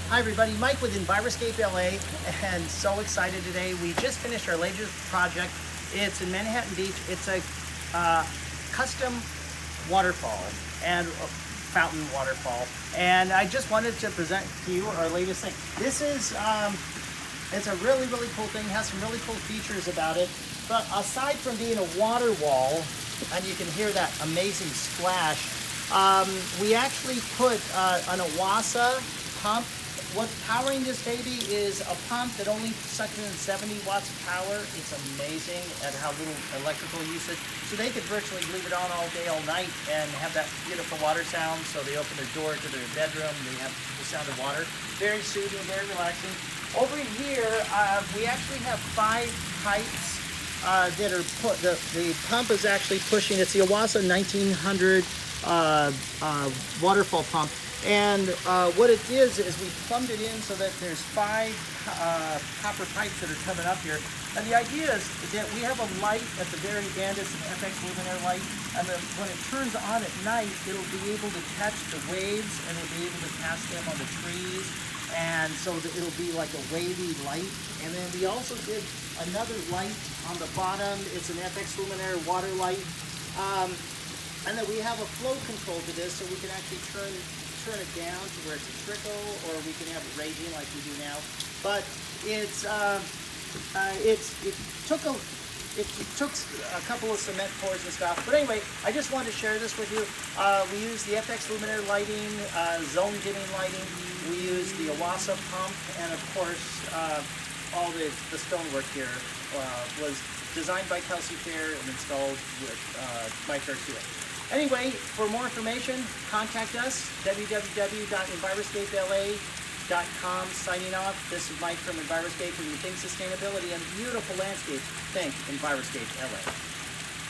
Hi everybody, Mike with Enviroscape LA, and so excited today. We just finished our latest project. It's in Manhattan Beach. It's a custom waterfall and a fountain waterfall. And I just wanted to present to you our latest thing. This is, it's a really cool thing. It has some really cool features about it. But aside from being a water wall, and you can hear that amazing splash, we actually put an Owasa pump. What's powering this baby is a pump that only sucks in 70 watts of power. It's amazing at how little electrical usage. So they could virtually leave it on all day, all night, and have that beautiful water sound. So they open their door to their bedroom, they have the sound of water. Very soothing, very relaxing. Over here, we actually have 5 pipes that are put. The pump is actually pushing. It's the Owasa 1900 waterfall pump. And what it is we plumbed it in so that there's 5 copper pipes that are coming up here. And the idea is that we have a light at the very end. It's an FX luminaire light. And then when it turns on at night, it'll be able to catch the waves and it'll be able to cast them on the trees. And so that it'll be like a wavy light. And then we also did another light on the bottom. It's an FX luminaire water light. And then we have a flow control to this, so we can actually turn it down to where it's a trickle, or we can have it raging like we do now. But it took a couple of cement pours and stuff. But anyway, I just wanted to share this with you. We use the FX luminaire lighting, zone dimming lighting. We use the Owasa pump, and of course, all the stonework here was designed by Kelsey Fair and installed with Mike Garcia. Anyway, for more information, contact us, www.enviroscapela.com. Signing off. This is Mike from Enviroscape. When you think sustainability and beautiful landscapes, think Enviroscape LA.